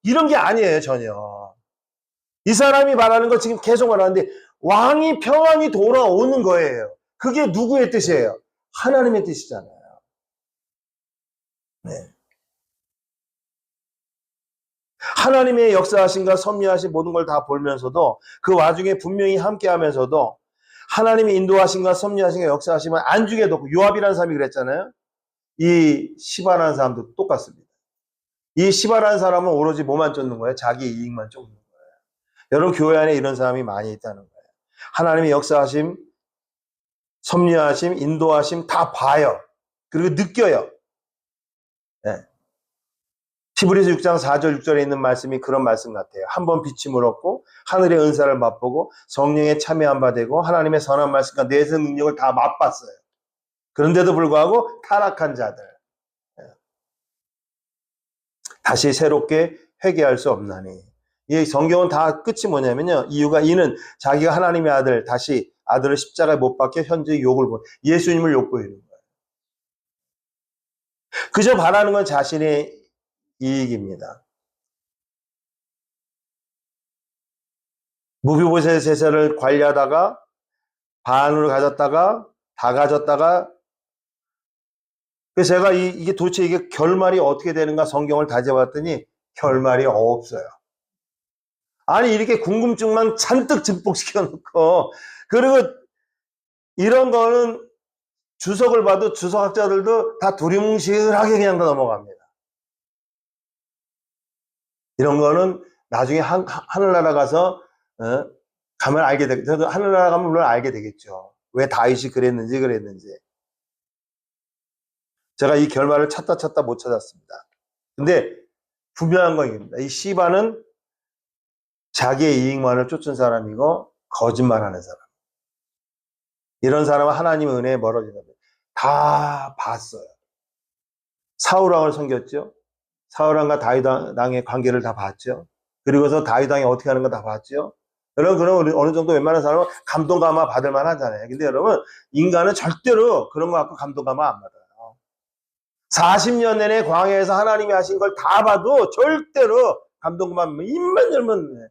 이런 게 아니에요, 전혀. 이 사람이 말하는 거 지금 계속 말하는데 왕이 평안히 돌아오는 거예요. 그게 누구의 뜻이에요? 하나님의 뜻이잖아요. 네. 하나님의 역사하심과 섭리하신 모든 걸 다 보면서도 그 와중에 분명히 함께 하면서도 하나님의 인도하심과 섭리하심과 역사하심은 안중에 뒀고 요압이라는 사람이 그랬잖아요. 이 시바라는 사람도 똑같습니다. 이 시바라는 사람은 오로지 뭐만 쫓는 거예요? 자기 이익만 쫓는 거예요. 여러분 교회 안에 이런 사람이 많이 있다는 거예요. 하나님의 역사하심, 섭리하심, 인도하심 다 봐요. 그리고 느껴요. 네. 히브리서 6장 4절 6절에 있는 말씀이 그런 말씀 같아요. 한번 비침을 얻고 하늘의 은사를 맛보고 성령에 참여한 바 되고 하나님의 선한 말씀과 내세 능력을 다 맛봤어요. 그런데도 불구하고 타락한 자들 다시 새롭게 회개할 수 없나니. 이 성경은 다 끝이 뭐냐면요. 이유가 이는 자기가 하나님의 아들 다시 아들을 십자가에 못 박혀 현재 욕을 보여 예수님을 욕보이는 거예요. 그저 바라는 건 자신의 이익입니다. 무비보셋의 제사를 관리하다가 반으로 가졌다가 다 가졌다가 그래서 제가 이게 도대체 이게 결말이 어떻게 되는가 성경을 다져봤더니 결말이 없어요. 아니 이렇게 궁금증만 잔뜩 증폭시켜 놓고 그리고 이런 거는 주석을 봐도 주석학자들도 다 두리뭉실하게 그냥 다 넘어갑니다. 이런 거는 나중에 하늘나라 가서 가면 알게 되겠죠. 저도 하늘나라 가면 물론 알게 되겠죠. 왜 다윗이 그랬는지. 제가 이 결말을 찾다 못 찾았습니다. 근데 분명한 건 이겁니다. 이 시바는 자기의 이익만을 쫓은 사람이고 거짓말하는 사람. 이런 사람은 하나님의 은혜에 멀어지는 거예요. 다 봤어요. 사울왕을 섬겼죠. 사울왕과 다윗 왕의 관계를 다 봤죠. 그리고서 다윗 왕이 어떻게 하는 거 다 봤죠. 여러분, 그럼 어느 정도 웬만한 사람은 감동감화 받을 만 하잖아요. 근데 여러분, 인간은 절대로 그런 거 갖고 감동감화 안 받아요. 40년 내내 광야에서 하나님이 하신 걸 다 봐도 절대로 감동감화, 입만 열면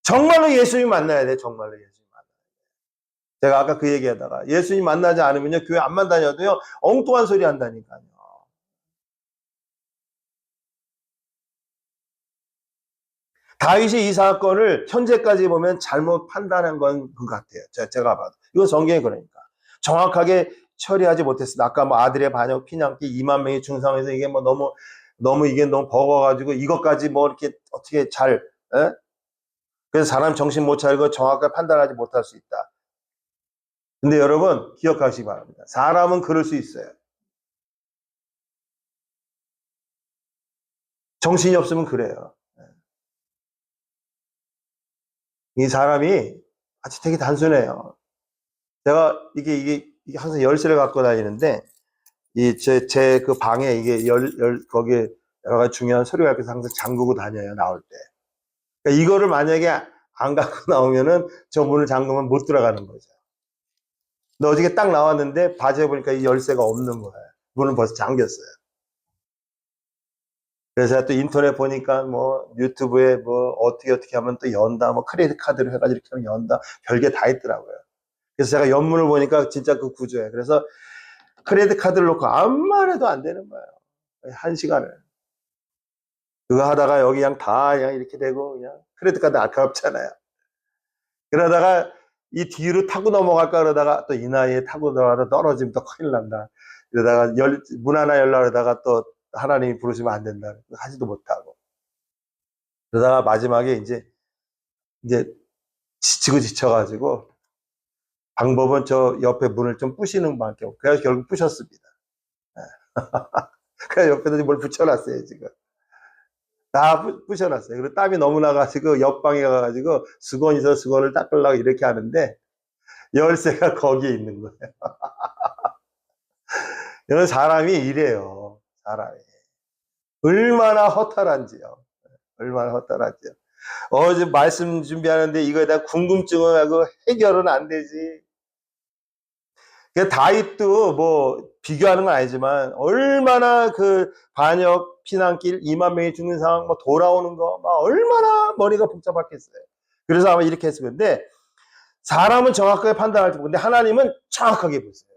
정말로 예수님 만나야 돼. 정말로 예수님 만나야 돼. 제가 아까 그 얘기하다가 예수님 만나지 않으면요, 교회 안만 다녀도요, 엉뚱한 소리 한다니까요. 다윗이 이 사건을 현재까지 보면 잘못 판단한 건 그 같아요. 제가 봐도. 이거 성경에 그러니까. 정확하게 처리하지 못했습니다. 아까 뭐 아들의 반역, 피난기 2만 명이 중상해서 이게 뭐 너무 이게 너무 버거가지고 이것까지 뭐 이렇게 어떻게 잘, 에? 그래서 사람 정신 못 차리고 정확하게 판단하지 못할 수 있다. 근데 여러분, 기억하시기 바랍니다. 사람은 그럴 수 있어요. 정신이 없으면 그래요. 이 사람이 아주 되게 단순해요. 제가 이게 항상 열쇠를 갖고 다니는데, 제 그 방에 이게 거기에 여러 가지 중요한 서류가 있어서 항상 잠그고 다녀요, 나올 때. 그러니까 이거를 만약에 안 갖고 나오면은 저 문을 잠그면 못 들어가는 거죠. 근데 어저께 딱 나왔는데 바지에 보니까 이 열쇠가 없는 거예요. 문은 벌써 잠겼어요. 그래서 또 인터넷 보니까 뭐 유튜브에 뭐 어떻게 하면 또 연다, 뭐 크레딧 카드를 해가지고 이렇게 하면 연다, 별게 다 있더라고요. 그래서 제가 연문을 보니까 진짜 그 구조예요. 그래서 크레딧 카드를 놓고 아무만 해도 안 되는 거예요. 1시간을. 그거 하다가 여기 그냥 이렇게 되고, 그냥 크레딧 카드 아깝잖아요. 그러다가 이 뒤로 타고 넘어갈까 그러다가 또 이 나이에 타고 들어가다 떨어지면 또 큰일 난다. 이러다가 문 하나 열라 그러다가 또 하나님이 부르시면 안 된다. 하지도 못하고. 그러다가 마지막에 이제 지치고 지쳐가지고 방법은 저 옆에 문을 좀 부시는 밖에 없고. 그래서 결국 부셨습니다. 그래서 옆에다 뭘 붙여놨어요, 지금. 다 부셔놨어요. 그리고 땀이 너무 나가지고 옆방에 가가지고 수건을 닦으려고 이렇게 하는데 열쇠가 거기에 있는 거예요. 이런 사람이 이래요. 사람이. 얼마나 허탈한지요. 얼마나 허탈한지요. 어제 말씀 준비하는데 이거에 대한 궁금증을 하고 해결은 안 되지. 다윗도 뭐 비교하는 건 아니지만 얼마나 그 반역 피난길 2만 명이 죽는 상황 뭐 돌아오는 거 막 얼마나 머리가 복잡했겠어요. 그래서 아마 이렇게 했을 건데 사람은 정확하게 판단할 줄 모르는데 하나님은 정확하게 보세요.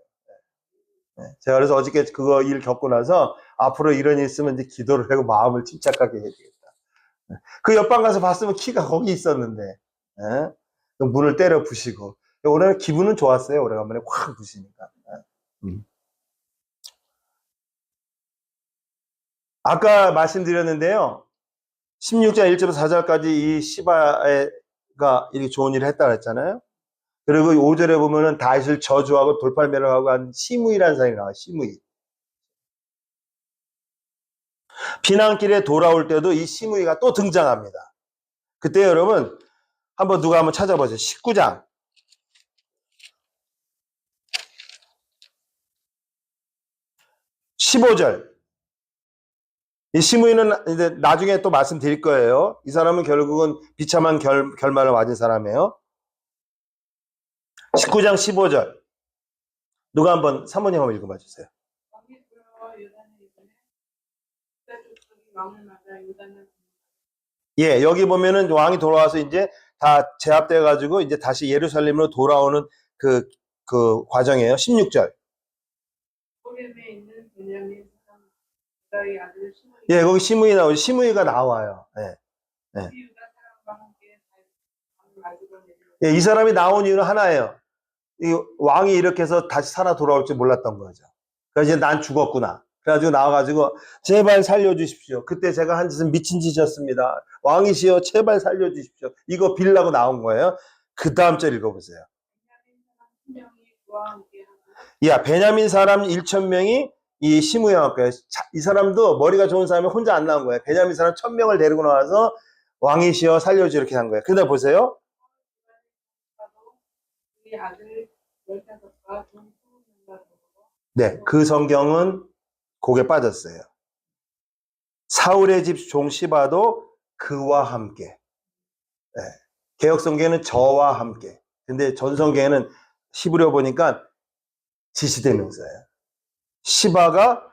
제가 그래서 어저께 그거 일 겪고 나서 앞으로 이런 일 있으면 이제 기도를 하고 마음을 침착하게 해야 되겠다. 그 옆방 가서 봤으면 키가 거기 있었는데 문을 때려 부시고 오늘 기분은 좋았어요. 오래간만에 확 부시니까. 아까 말씀드렸는데요. 16장 1절부터 4절까지 이 시바가 이렇게 좋은 일을 했다고 했잖아요. 그리고 5절에 보면은 다윗을 저주하고 돌팔매를 한 시므이라는 사람이 나와요. 시므이. 피난길에 돌아올 때도 이 시므이가 또 등장합니다. 그때 여러분 누가 한번 찾아보세요. 19장 15절. 이 시므이는 이제 나중에 또 말씀드릴 거예요. 이 사람은 결국은 비참한 결말을 맞은 사람이에요. 19장 15절. 누가 한번 사모님 한번 읽어봐 주세요. 예, 여기 보면은 왕이 돌아와서 이제 다 제압돼 가지고 이제 다시 예루살렘으로 돌아오는 그 과정이에요. 16절. 예, 거기 시므이 나오죠. 시므이가 나와요. 예. 예. 예, 이 사람이 나온 이유는 하나예요. 이 왕이 이렇게 해서 다시 살아 돌아올 줄 몰랐던 거죠. 그래서 이제 난 죽었구나. 그래가지고 나와가지고 제발 살려주십시오. 그때 제가 한 짓은 미친 짓이었습니다. 왕이시여 제발 살려주십시오. 이거 빌라고 나온 거예요. 그 다음 절 읽어보세요. 야, 베냐민 사람 1,000명이 이 시므에 나올 거예요. 이 사람도 머리가 좋은 사람이 혼자 안 나온 거예요. 베냐민 사람 1,000명을 데리고 나와서 왕이시여 살려주 이렇게 한 거예요. 그다음 보세요. 네, 그 성경은 곡에 빠졌어요. 사울의 집 종 시바도 그와 함께. 네. 개혁 성경에는 저와 함께. 근데 전 성경에는 히브리어 보니까 지시대명사예요. 시바가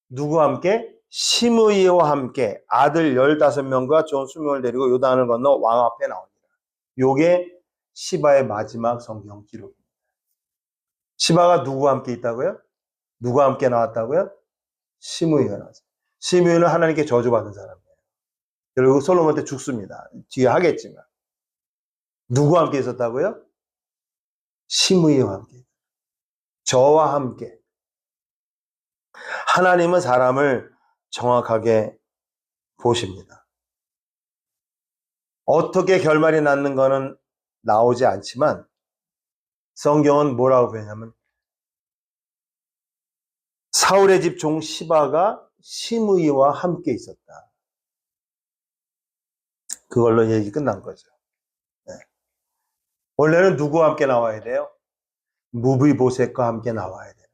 누구와 함께? 시므이와 함께 아들 15명과 종 20명을 데리고 요단을 건너 왕 앞에 나옵니다. 요게 시바의 마지막 성경 기록입니다. 시바가 누구와 함께 있다고요? 누구와 함께 나왔다고요? 시므이가 나왔어요. 시므이는 하나님께 저주받은 사람이에요. 결국 솔로몬 때 죽습니다. 뒤에 하겠지만. 누구와 함께 있었다고요? 시므이와 함께. 저와 함께. 하나님은 사람을 정확하게 보십니다. 어떻게 결말이 났는 거는 나오지 않지만 성경은 뭐라고 배우냐면 사울의 집 종 시바가 시므이와 함께 있었다. 그걸로 얘기 끝난 거죠. 네. 원래는 누구와 함께 나와야 돼요? 무비보셋과 함께 나와야 돼요.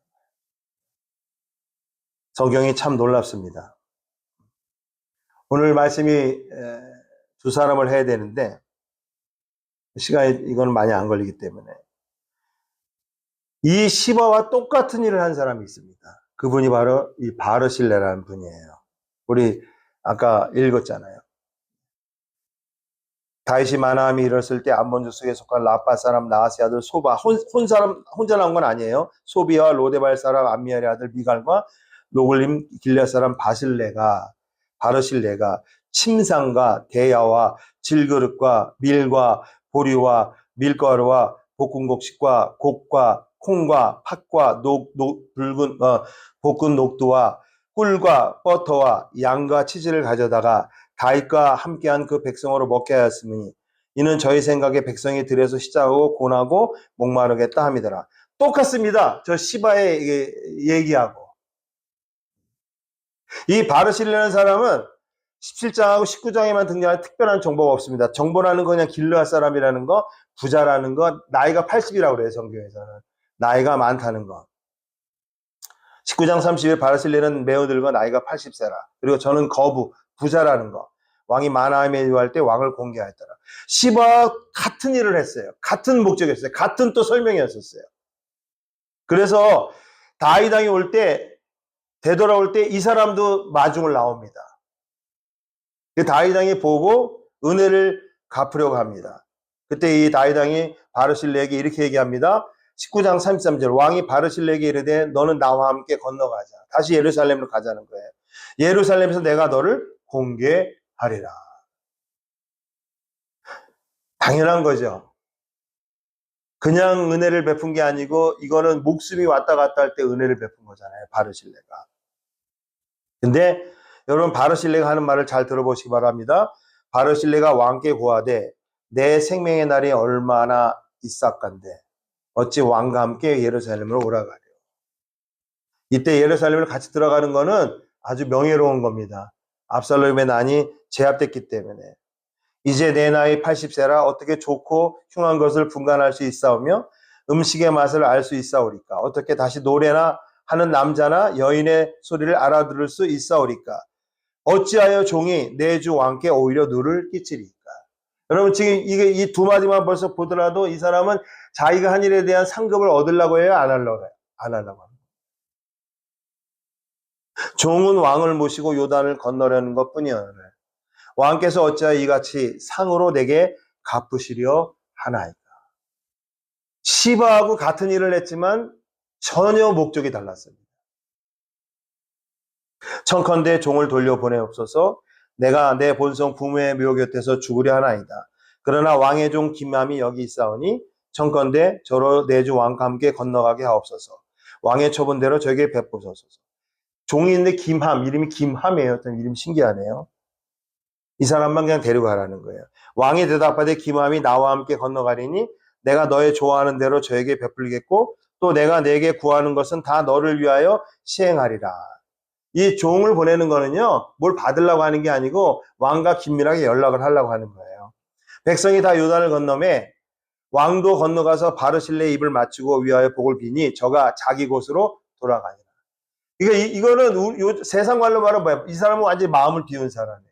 성경이 참 놀랍습니다. 오늘 말씀이 두 사람을 해야 되는데 시간이 이거는 많이 안 걸리기 때문에 이 시바와 똑같은 일을 한 사람이 있습니다. 그분이 바로 이 바르실레라는 분이에요. 우리 아까 읽었잖아요. 다윗이 마나함이 일었을 때 암몬 족속에 속한 라빠 사람 나하스의 아들 소바 혼자 나온 건 아니에요. 소비와 로데발 사람 암미엘의 아들 미갈과 노글림 길앗 사람 바르실레가 침상과 대야와 질그릇과 밀과 보리와 밀가루와 볶음곡식과 곡과 콩과 팥과 볶은 녹두와 꿀과 버터와 양과 치즈를 가져다가 다윗과 함께한 그 백성으로 먹게 하였으니 이는 저희 생각에 백성이 들에서 시작하고 고나고 목마르겠다 함이더라. 똑같습니다. 저 시바의 얘기하고. 이 바르실레라는 사람은 17장하고 19장에만 등장하는 특별한 정보가 없습니다. 정보라는 거 그냥 길르앗 사람이라는 거, 부자라는 거, 나이가 80이라고 그래요. 성경에서는. 나이가 많다는 거. 19장 30일 바르실레는 매우 늙어 나이가 80세라. 그리고 저는 부자라는 거. 왕이 마나함에 유할 때 왕을 공개하였더라. 시바와 같은 일을 했어요. 같은 목적이었어요. 같은 또 설명이었었어요. 그래서 다윗 왕이 되돌아올 때 이 사람도 마중을 나옵니다. 다윗 왕이 보고 은혜를 갚으려고 합니다. 그때 이 다윗 왕이 바르실레에게 이렇게 얘기합니다. 19장 33절 왕이 바르실레에게 이르되 너는 나와 함께 건너가자. 다시 예루살렘으로 가자는 거예요. 예루살렘에서 내가 너를 공개하리라. 당연한 거죠. 그냥 은혜를 베푼 게 아니고 이거는 목숨이 왔다 갔다 할 때 은혜를 베푼 거잖아요. 바르실레가. 근데 여러분 바르실레가 하는 말을 잘 들어보시기 바랍니다. 바르실레가 왕께 고하되 내 생명의 날이 얼마나 있사간데 어찌 왕과 함께 예루살렘으로 오라가려. 이때 예루살렘을 같이 들어가는 거는 아주 명예로운 겁니다. 압살롬의 난이 제압됐기 때문에. 이제 내 나이 80세라 어떻게 좋고 흉한 것을 분간할 수 있사오며 음식의 맛을 알 수 있사오리까. 어떻게 다시 노래나 하는 남자나 여인의 소리를 알아들을 수 있사오리까. 어찌하여 종이 내 주 왕께 오히려 누를 끼치리까. 여러분 지금 이 두 마디만 벌써 보더라도 이 사람은 자기가 한 일에 대한 상급을 얻으려고 해요? 안 하려고 해요? 안 하려고 합니다. 종은 왕을 모시고 요단을 건너려는 것뿐이오늘 왕께서 어찌하여 이같이 상으로 내게 갚으시려 하나이까. 시바하고 같은 일을 했지만 전혀 목적이 달랐습니다. 청컨대 종을 돌려보내옵소서. 내가 내 본성 부모의 묘 곁에서 죽으려 하나이다. 그러나 왕의 종 김함이 여기 있사오니 청컨대 저로 내 주 왕과 함께 건너가게 하옵소서. 왕의 처분대로 저에게 베푸소서. 종이 있는데 김함, 이름이 김함이에요. 좀 이름 신기하네요. 이 사람만 그냥 데려가라는 거예요. 왕이 대답하되 김함이 나와 함께 건너가리니 내가 너의 좋아하는 대로 저에게 베풀겠고 또 내가 내게 구하는 것은 다 너를 위하여 시행하리라. 이 종을 보내는 거는요, 뭘 받으려고 하는 게 아니고 왕과 긴밀하게 연락을 하려고 하는 거예요. 백성이 다 요단을 건너매 왕도 건너가서 바르실레의 입을 맞추고 위하여 복을 비니 저가 자기 곳으로 돌아가니라. 이거는 세상 말로 말하면 뭐야? 이 사람은 완전히 마음을 비운 사람이에요.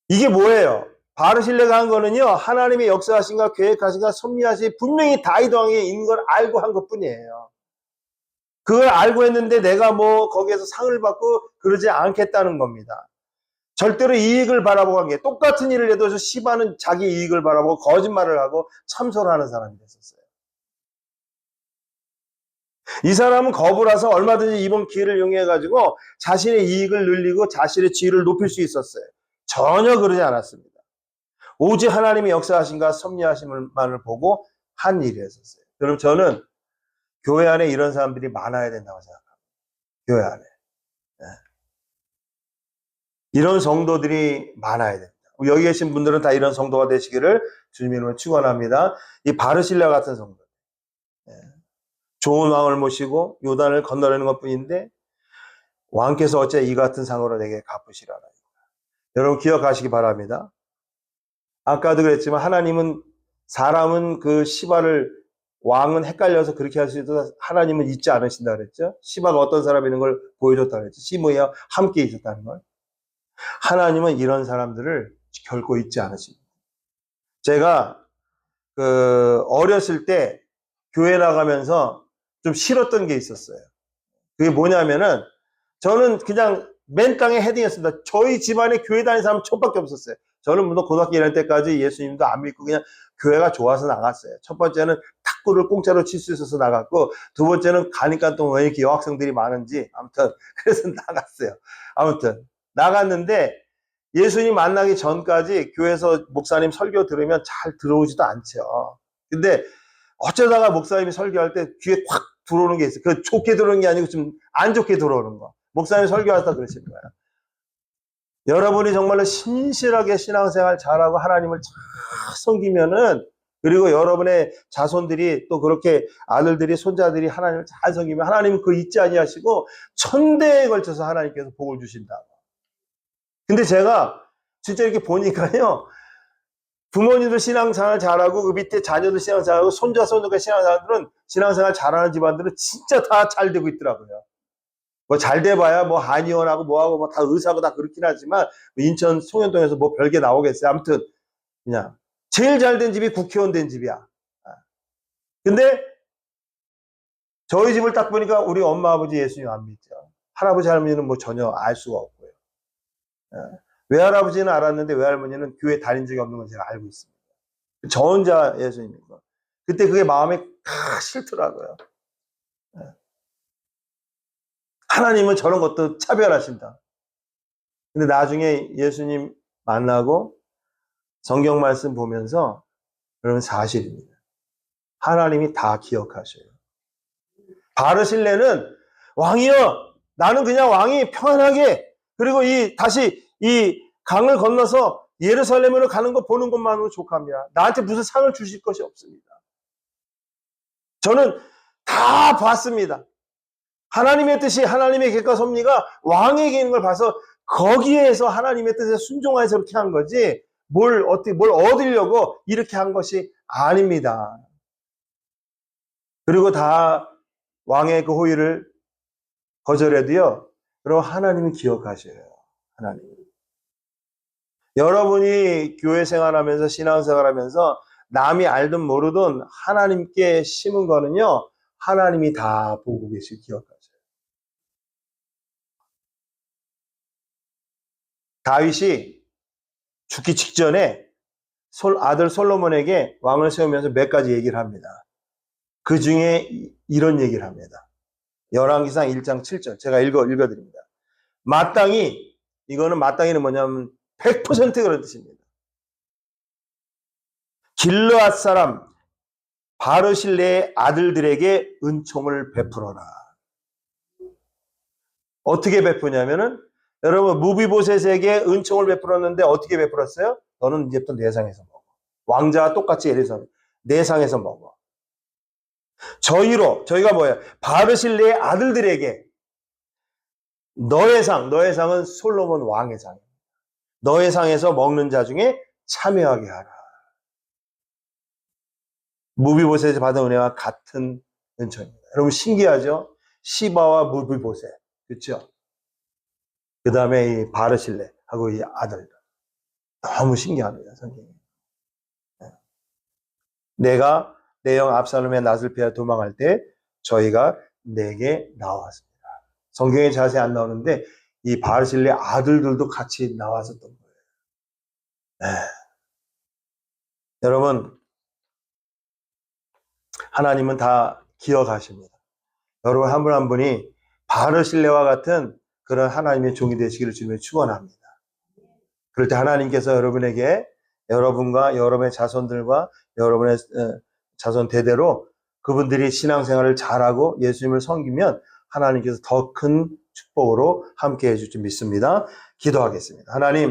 이게 뭐예요? 바르실레가 한 거는요, 하나님의 역사하신가 계획하신가 섭리하신 분명히 다윗 왕이 있는 걸 알고 한 것뿐이에요. 그걸 알고 했는데 내가 뭐 거기에서 상을 받고 그러지 않겠다는 겁니다. 절대로 이익을 바라보고 한 게 똑같은 일을 해도 시바는 자기 이익을 바라보고 거짓말을 하고 참소를 하는 사람이 됐었어요. 이 사람은 거부라서 얼마든지 이번 기회를 이용해가지고 자신의 이익을 늘리고 자신의 지위를 높일 수 있었어요. 전혀 그러지 않았습니다. 오직 하나님의 역사하신가 섭리하심만을 보고 한 일이었어요. 그럼 저는 교회 안에 이런 사람들이 많아야 된다고 생각합니다. 교회 안에. 네. 이런 성도들이 많아야 됩니다. 여기 계신 분들은 다 이런 성도가 되시기를 주님의 이름으로 축원합니다. 이 바르실레 같은 성도. 네. 좋은 왕을 모시고 요단을 건너려는 것뿐인데 왕께서 어째 이 같은 상으로 내게 갚으시라라. 여러분 기억하시기 바랍니다. 아까도 그랬지만 사람은 그 시바를 왕은 헷갈려서 그렇게 할 수 있어도 하나님은 잊지 않으신다 그랬죠. 시바가 어떤 사람이라는 걸 보여줬다 그랬죠. 시므이와 함께 있었다는 걸. 하나님은 이런 사람들을 결코 잊지 않으십니다. 제가 어렸을 때 교회 나가면서 좀 싫었던 게 있었어요. 그게 뭐냐면은 저는 그냥 맨 땅에 헤딩했습니다. 저희 집안에 교회 다니는 사람 저밖에 없었어요. 저는 물론 고등학교 1학년 때까지 예수님도 안 믿고 그냥 교회가 좋아서 나갔어요. 첫 번째는 탁구를 공짜로 칠 수 있어서 나갔고, 두 번째는 가니까 또 왜 이렇게 여학생들이 많은지, 아무튼 그래서 나갔어요. 아무튼 나갔는데 예수님 만나기 전까지 교회에서 목사님 설교 들으면 잘 들어오지도 않죠. 근데 어쩌다가 목사님이 설교할 때 귀에 확 들어오는 게 있어요. 그 좋게 들어오는 게 아니고 좀 안 좋게 들어오는 거. 목사님 설교하다 그러실 거예요. 여러분이 정말로 신실하게 신앙생활 잘하고 하나님을 잘 섬기면은, 그리고 여러분의 자손들이 또 그렇게 아들들이 손자들이 하나님을 잘 섬기면 하나님은 그거 잊지 아니하시고 천대에 걸쳐서 하나님께서 복을 주신다고. 근데 제가 진짜 이렇게 보니까요, 부모님들 신앙생활 잘하고 그 밑에 자녀들 신앙생활 잘하고 손자가 신앙생활 잘하는 집안들은 진짜 다 잘 되고 있더라고요. 뭐 잘 돼봐야 뭐 한의원하고 뭐하고 뭐 다 의사고 다 그렇긴 하지만 인천 송현동에서 뭐 별게 나오겠어요. 아무튼 그냥 제일 잘 된 집이 국회의원 된 집이야. 근데 저희 집을 딱 보니까 우리 엄마 아버지 예수님 안 믿죠. 할아버지 할머니는 뭐 전혀 알 수가 없고요. 외할아버지는 알았는데 외할머니는 교회 다닌 적이 없는 건 제가 알고 있습니다. 저 혼자 예수님이고. 그때 그게 마음에 싫더라고요. 하나님은 저런 것도 차별하신다. 근데 나중에 예수님 만나고 성경 말씀 보면서 그런 사실입니다. 하나님이 다 기억하셔요. 바르실레는 왕이여, 나는 그냥 왕이 평안하게, 그리고 다시 이 강을 건너서 예루살렘으로 가는 거 보는 것만으로 족합니다. 나한테 무슨 상을 주실 것이 없습니다. 저는 다 봤습니다. 하나님의 뜻이, 하나님의 계획과 섭리가 왕에게 있는 걸 봐서 거기에서 하나님의 뜻에 순종해서 그렇게 한 거지, 뭘 얻으려고 이렇게 한 것이 아닙니다. 그리고 다 왕의 그 호의를 거절해도요, 여러분 하나님은 기억하셔요. 하나님. 여러분이 교회 생활하면서 신앙생활하면서 남이 알든 모르든 하나님께 심은 거는요, 하나님이 다 보고 계시고 기억하셔요. 다윗이 죽기 직전에 아들 솔로몬에게 왕을 세우면서 몇 가지 얘기를 합니다. 그 중에 이런 얘기를 합니다. 열왕기상 1장 7절 제가 읽어드립니다. 이거는 마땅히는 뭐냐면 100% 그런 뜻입니다. 길르앗 사람 바르실레의 아들들에게 은총을 베풀어라. 어떻게 베푸냐면은 여러분 무비보셋에게 은총을 베풀었는데 어떻게 베풀었어요? 너는 이제부터 내 상에서 먹어. 왕자와 똑같이 예리선 내 상에서 먹어. 저희가 뭐예요? 바르실레의 아들들에게 너의 상은 솔로몬 왕의 상이에요. 너의 상에서 먹는 자 중에 참여하게 하라. 무비보셋이 받은 은혜와 같은 은총입니다. 여러분 신기하죠? 시바와 무비보셋, 그렇죠? 그 다음에 이 바르실레하고 이 아들 너무 신기합니다. 성경이. 내가 내 형 압살롬의 낯을 피하여 도망할 때 저희가 내게 나왔습니다. 성경에 자세히 안 나오는데 이 바르실레 아들들도 같이 나왔었던 거예요. 네. 여러분 하나님은 다 기억하십니다. 여러분 한 분 한 분이 바르실레와 같은 그런 하나님의 종이 되시기를 주님의 축원합니다. 그럴 때 하나님께서 여러분에게 여러분과 여러분의 자손들과 여러분의 자손 대대로 그분들이 신앙생활을 잘하고 예수님을 섬기면 하나님께서 더 큰 축복으로 함께 해줄 줄 믿습니다. 기도하겠습니다. 하나님,